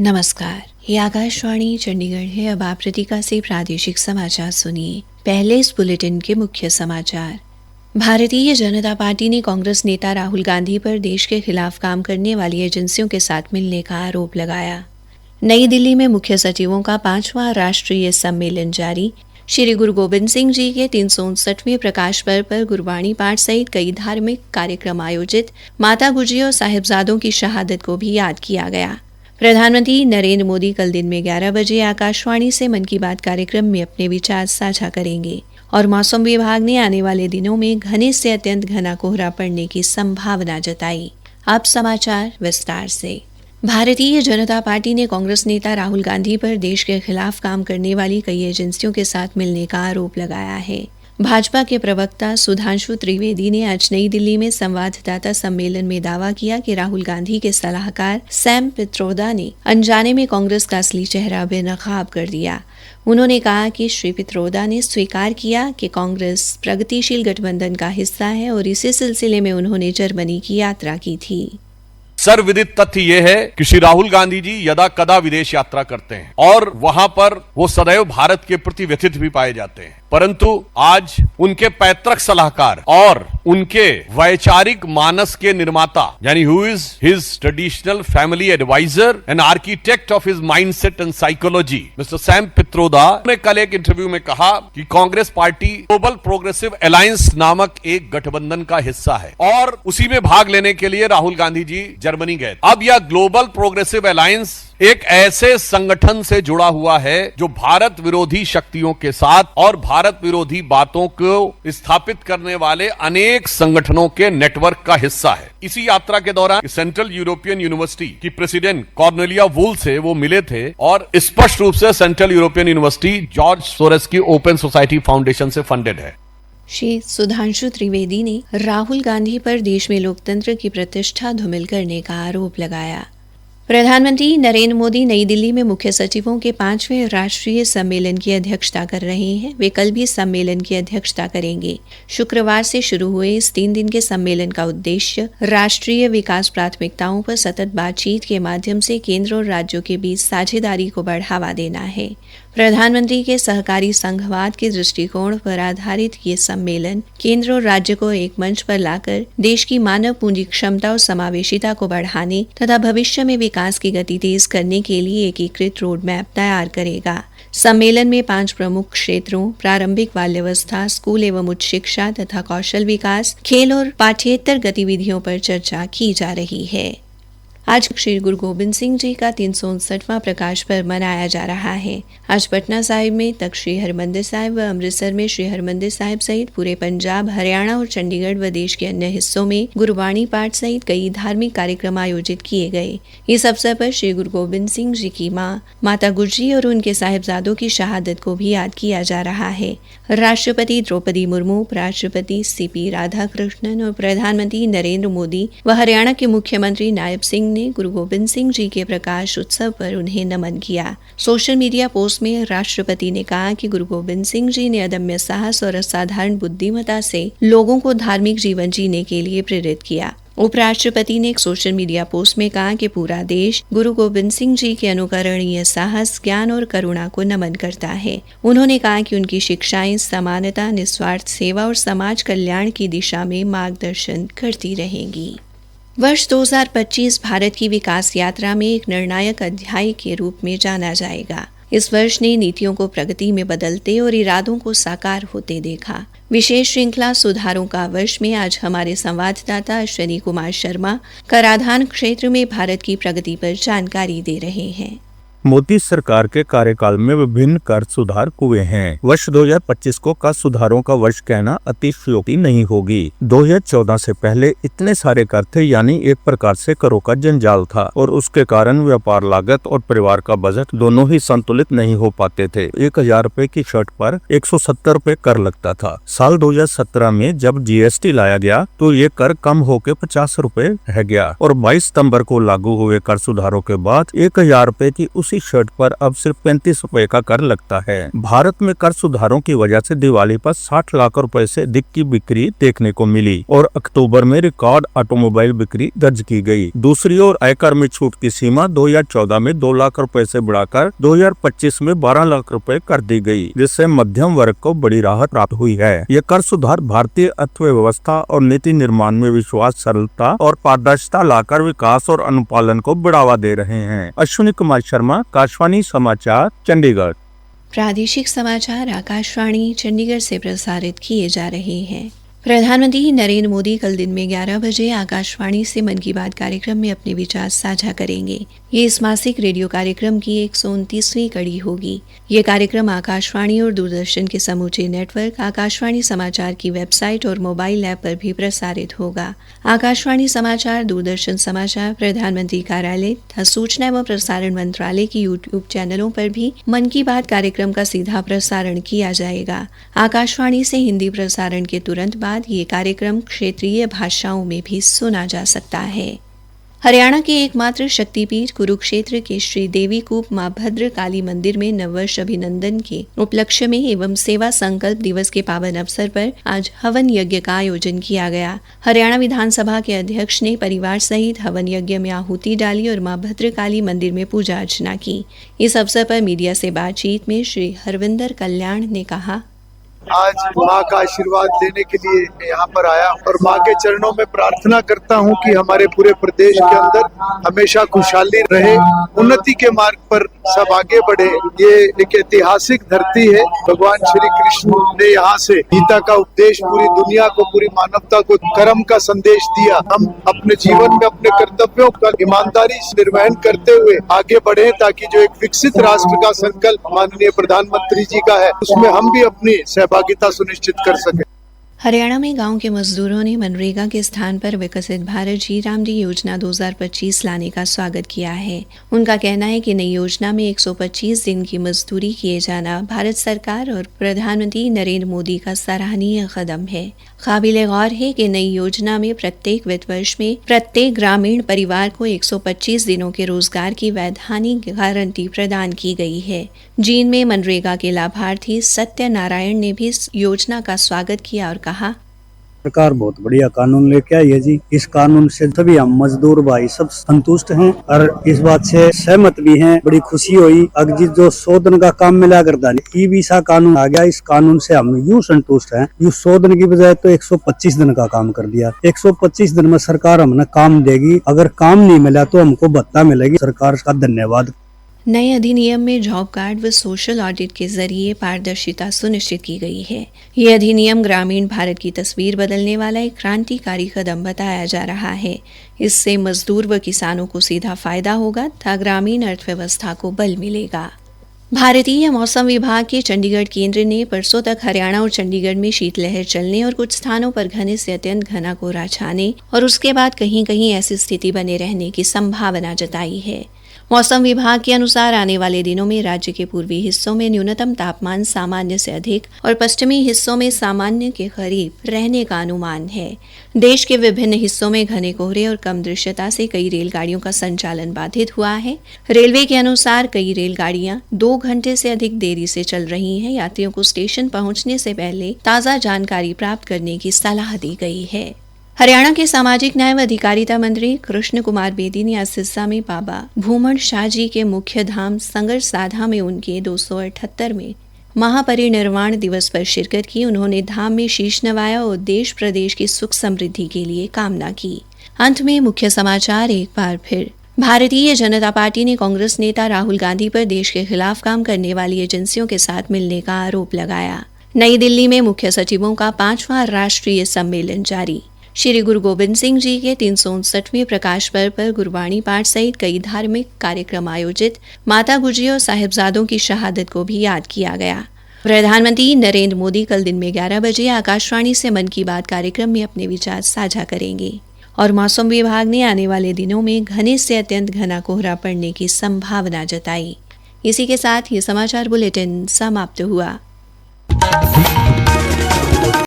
नमस्कार, ये आकाशवाणी चंडीगढ़ है। अब आप रितिका से प्रादेशिक समाचार सुनिए। पहले इस बुलेटिन के मुख्य समाचार। भारतीय जनता पार्टी ने कांग्रेस नेता राहुल गांधी पर देश के खिलाफ काम करने वाली एजेंसियों के साथ मिलने का आरोप लगाया। नई दिल्ली में मुख्य सचिवों का 5वां राष्ट्रीय सम्मेलन जारी। श्री गुरु गोबिंद सिंह जी के 359वें प्रकाश पर्व पर गुरबाणी पाठ सहित कई धार्मिक कार्यक्रम आयोजित। माता गुजरी और साहिबजादों की शहादत को भी याद किया गया। प्रधानमंत्री नरेंद्र मोदी कल दिन में 11 बजे आकाशवाणी से मन की बात कार्यक्रम में अपने विचार साझा करेंगे। और मौसम विभाग ने आने वाले दिनों में घने से अत्यंत घना कोहरा पड़ने की संभावना जताई। अब समाचार विस्तार से। भारतीय जनता पार्टी ने कांग्रेस नेता राहुल गांधी पर देश के खिलाफ काम करने वाली कई एजेंसियों के साथ मिलने का आरोप लगाया है। भाजपा के प्रवक्ता सुधांशु त्रिवेदी ने आज नई दिल्ली में संवाददाता सम्मेलन में दावा किया कि राहुल गांधी के सलाहकार सैम पित्रोदा ने अनजाने में कांग्रेस का असली चेहरा बेनकाब कर दिया। उन्होंने कहा कि श्री पित्रोदा ने स्वीकार किया कि कांग्रेस प्रगतिशील गठबंधन का हिस्सा है और इसी सिलसिले में उन्होंने जर्मनी की यात्रा की थी। सर्वविदित तथ्य यह है कि श्री राहुल गांधी जी यदा कदा विदेश यात्रा करते हैं और वहां पर वो सदैव भारत के प्रति व्यथित भी पाए जाते हैं, परंतु आज उनके पैतृक सलाहकार और उनके वैचारिक मानस के निर्माता यानी who is his traditional family adviser and architect of his mindset and psychology mister Sam Pitroda ने कल एक इंटरव्यू में कहा कि Congress party global progressive alliance नामक एक गठबंधन का हिस्सा है और उसी में भाग लेने के लिए राहुल गांधी जी जर्मनी गए। अब यह ग्लोबल प्रोग्रेसिव अलायंस एक ऐसे संगठन से जुड़ा हुआ है जो भारत विरोधी शक्तियों के साथ और भारत विरोधी बातों को स्थापित करने वाले अनेक संगठनों के नेटवर्क का हिस्सा है। इसी यात्रा के दौरान सेंट्रल यूरोपियन यूनिवर्सिटी की प्रेसिडेंट कॉर्नेलिया वुल से वो मिले थे और स्पष्ट रूप से central European university George Soros की ओपन सोसाइटी फाउंडेशन से फंडेड है। श्री सुधांशु त्रिवेदी ने राहुल गांधी पर देश में लोकतंत्र की प्रतिष्ठा धूमिल करने का आरोप लगाया। प्रधानमंत्री नरेंद्र मोदी नई दिल्ली में मुख्य सचिवों के 5वें राष्ट्रीय सम्मेलन की अध्यक्षता कर रहे हैं। वे कल भी सम्मेलन की अध्यक्षता करेंगे। शुक्रवार से शुरू हुए इस 3 दिन के सम्मेलन का उद्देश्य राष्ट्रीय विकास प्राथमिकताओं पर सतत बातचीत के माध्यम से केंद्र और राज्यों के बीच साझेदारी को बढ़ावा देना है। प्रधानमंत्री के सहकारी संघवाद के दृष्टिकोण पर आधारित ये सम्मेलन केंद्र और राज्य को एक मंच पर लाकर देश की मानव पूंजी क्षमता और समावेशिता को बढ़ाने तथा भविष्य में विकास की गति तेज करने के लिए एकीकृत रोड मैप तैयार करेगा। सम्मेलन में 5 प्रमुख क्षेत्रों प्रारंभिक बाल्यावस्था, स्कूल एवं उच्च शिक्षा तथा कौशल विकास, खेल और पाठ्येतर गतिविधियों पर चर्चा की जा रही है। आज श्री गुरु गोबिंद सिंह जी का 359वां प्रकाश पर्व मनाया जा रहा है। आज पटना साहिब में तख्त श्री हरमंदिर साहिब व अमृतसर में श्री हरमंदिर साहिब सहित पूरे पंजाब, हरियाणा और चंडीगढ़ व देश के अन्य हिस्सों में गुरबाणी पाठ सहित कई धार्मिक कार्यक्रम आयोजित किए गए। इस अवसर पर श्री गुरु गोबिंद सिंह जी की मां माता गुजरी और उनके साहिबजादों की शहादत को भी याद किया जा रहा है। राष्ट्रपति द्रौपदी मुर्मू, उपराष्ट्रपति CP राधाकृष्णन और प्रधानमंत्री नरेंद्र मोदी व हरियाणा के मुख्यमंत्री नायब सिंह ने गुरु गोबिंद सिंह जी के प्रकाश उत्सव पर उन्हें नमन किया। सोशल मीडिया पोस्ट में राष्ट्रपति ने कहा कि गुरु गोबिंद सिंह जी ने अदम्य साहस और असाधारण बुद्धिमत्ता से लोगों को धार्मिक जीवन जीने के लिए प्रेरित किया। उपराष्ट्रपति ने एक सोशल मीडिया पोस्ट में कहा कि पूरा देश गुरु गोबिंद सिंह जी के अनुकरणीय साहस, ज्ञान और करुणा को नमन करता है। उन्होंने कहा कि उनकी शिक्षाएं समानता, निस्वार्थ सेवा और समाज कल्याण की दिशा में मार्गदर्शन करती रहेंगी। वर्ष 2025 भारत की विकास यात्रा में एक निर्णायक अध्याय के रूप में जाना जाएगा। इस वर्ष ने नीतियों को प्रगति में बदलते और इरादों को साकार होते देखा। विशेष श्रृंखला सुधारों का वर्ष में आज हमारे संवाददाता अश्विनी कुमार शर्मा कराधान क्षेत्र में भारत की प्रगति पर जानकारी दे रहे हैं। मोदी सरकार के कार्यकाल में विभिन्न कर सुधार हुए हैं। वर्ष 2025 को कर सुधारों का वर्ष कहना अतिशयोक्ति नहीं होगी। 2014 से पहले इतने सारे कर थे, यानी एक प्रकार से करों का जंजाल था और उसके कारण व्यापार लागत और परिवार का बजट दोनों ही संतुलित नहीं हो पाते थे। 1000 रुपए की शर्ट पर 170 रुपए कर लगता था। साल 2017 में जब GST लाया गया तो ये कर कम होकर 50 रुपए रह गया और 22 सितंबर को लागू हुए कर सुधारों के बाद 1000 रुपए की उसी किसी शर्ट पर अब सिर्फ 35 रुपए का कर लगता है। भारत में कर सुधारों की वजह से दिवाली पर 60 लाख रुपए से अधिक की बिक्री देखने को मिली और अक्टूबर में रिकॉर्ड ऑटोमोबाइल बिक्री दर्ज की गई। दूसरी ओर आयकर में छूट की सीमा 2014 में 2 लाख रुपए से बढ़ाकर 2025 में 12 लाख रुपए कर दी गई, जिससे मध्यम वर्ग को बड़ी राहत प्राप्त हुई है। यह कर सुधार भारतीय अर्थव्यवस्था और नीति निर्माण में विश्वास, सरलता और पारदर्शिता लाकर विकास और अनुपालन को बढ़ावा दे रहे हैं। अश्विनी कुमार शर्मा, आकाशवाणी समाचार, चंडीगढ़। प्रादेशिक समाचार आकाशवाणी चंडीगढ़ से प्रसारित किए जा रहे हैं। प्रधानमंत्री नरेंद्र मोदी कल दिन में 11 बजे आकाशवाणी से मन की बात कार्यक्रम में अपने विचार साझा करेंगे। ये इस मासिक रेडियो कार्यक्रम की 129वीं कड़ी होगी। ये कार्यक्रम आकाशवाणी और दूरदर्शन के समूचे नेटवर्क, आकाशवाणी समाचार की वेबसाइट और मोबाइल ऐप पर भी प्रसारित होगा। आकाशवाणी समाचार, दूरदर्शन समाचार, प्रधानमंत्री कार्यालय तथा सूचना एवं प्रसारण मंत्रालय की यूट्यूब चैनलों पर भी मन की बात कार्यक्रम का सीधा प्रसारण किया जाएगा। आकाशवाणी से हिंदी प्रसारण के तुरंत बाद ये कार्यक्रम क्षेत्रीय भाषाओं में भी सुना जा सकता है। हरियाणा के एकमात्र शक्तिपीठ कुरुक्षेत्र के श्री देवी कूप मां भद्र काली मंदिर में नववर्ष अभिनंदन के उपलक्ष्य में एवं सेवा संकल्प दिवस के पावन अवसर पर आज हवन यज्ञ का आयोजन किया गया। हरियाणा विधानसभा के अध्यक्ष ने परिवार सहित हवन यज्ञ में आहुति डाली और मां भद्र काली मंदिर में पूजा अर्चना की। इस अवसर पर मीडिया से बातचीत में श्री हरविंदर कल्याण ने कहा, आज माँ का आशीर्वाद लेने के लिए यहाँ पर आया और माँ के चरणों में प्रार्थना करता हूँ कि हमारे पूरे प्रदेश के अंदर हमेशा खुशहाली रहे, उन्नति के मार्ग पर सब आगे बढ़े। ये एक ऐतिहासिक धरती है। भगवान श्री कृष्ण ने यहाँ से गीता का उपदेश पूरी दुनिया को, पूरी मानवता को कर्म का संदेश दिया। हम अपने जीवन में अपने कर्तव्यों का ईमानदारी से निर्वहन करते हुए आगे बढ़े ताकि जो एक विकसित राष्ट्र का संकल्प माननीय प्रधानमंत्री जी का है उसमें हम भी अपनी सहभागिता सुनिश्चित कर सके। हरियाणा में गांव के मजदूरों ने मनरेगा के स्थान पर विकसित भारत जी रामजी योजना 2025 लाने का स्वागत किया है। उनका कहना है कि नई योजना में 125 दिन की मजदूरी किए जाना भारत सरकार और प्रधानमंत्री नरेंद्र मोदी का सराहनीय कदम है। काबिले गौर है कि नई योजना में प्रत्येक वित्त वर्ष में प्रत्येक ग्रामीण परिवार को 125 दिनों के रोजगार की वैधानिक गारंटी प्रदान की गई है। जींद में मनरेगा के लाभार्थी सत्यनारायण ने भी इस योजना का स्वागत किया और कहा, सरकार बहुत बढ़िया कानून लेके आई है जी। इस कानून से सभी हम मजदूर भाई सब संतुष्ट हैं और इस बात से सहमत भी हैं। बड़ी खुशी हुई। अगर जो 100 दिन का काम मिला करता ई वीसा कानून आ गया, इस कानून से हम यूँ संतुष्ट हैं। यूँ 100 दिन की बजाय तो 125 दिन का काम कर दिया। 125 दिन में सरकार हमें काम देगी। अगर काम नहीं मिला तो हमको भत्ता मिलेगी। सरकार का धन्यवाद। नए अधिनियम में जॉब कार्ड व सोशल ऑडिट के जरिए पारदर्शिता सुनिश्चित की गई है। ये अधिनियम ग्रामीण भारत की तस्वीर बदलने वाला एक क्रांतिकारी कदम बताया जा रहा है। इससे मजदूर व किसानों को सीधा फायदा होगा तथा ग्रामीण अर्थव्यवस्था को बल मिलेगा। भारतीय मौसम विभाग के चंडीगढ़ केंद्र ने परसों तक हरियाणा और चंडीगढ़ में शीतलहर चलने और कुछ स्थानों पर घने से अत्यंत घना कोहरा छाने और उसके बाद कहीं कहीं ऐसी स्थिति बने रहने की संभावना जताई है। मौसम विभाग के अनुसार आने वाले दिनों में राज्य के पूर्वी हिस्सों में न्यूनतम तापमान सामान्य से अधिक और पश्चिमी हिस्सों में सामान्य के करीब रहने का अनुमान है। देश के विभिन्न हिस्सों में घने कोहरे और कम दृश्यता से कई रेलगाड़ियों का संचालन बाधित हुआ है। रेलवे के अनुसार कई रेलगाड़ियां 2 घंटे से अधिक देरी से चल रही हैं। यात्रियों को स्टेशन पहुंचने से पहले ताज़ा जानकारी प्राप्त करने की सलाह दी गई है। हरियाणा के सामाजिक न्याय व अधिकारिता मंत्री कृष्ण कुमार बेदी ने आज सिरसा में बाबा भूमन शाह जी के मुख्य धाम संगर साधा में उनके 278वें महापरिनिर्वाण दिवस पर शिरकत की। उन्होंने धाम में शीश नवाया और देश प्रदेश की सुख समृद्धि के लिए कामना की। अंत में मुख्य समाचार एक बार फिर। भारतीय जनता पार्टी ने कांग्रेस नेता राहुल गांधी पर देश के खिलाफ काम करने वाली एजेंसियों के साथ मिलने का आरोप लगाया। नई दिल्ली में मुख्य सचिवों का 5वां राष्ट्रीय सम्मेलन जारी। श्री गुरु गोबिंद सिंह जी के 359वें प्रकाश पर्व पर गुरबाणी पाठ सहित कई धार्मिक कार्यक्रम आयोजित। माता गुजरी और साहिबजादों की शहादत को भी याद किया गया। प्रधानमंत्री नरेंद्र मोदी कल दिन में 11 बजे आकाशवाणी से मन की बात कार्यक्रम में अपने विचार साझा करेंगे और मौसम विभाग ने आने वाले दिनों में घने से अत्यंत घना कोहरा पड़ने की संभावना जताई। इसी के साथ ये समाचार बुलेटिन समाप्त हुआ।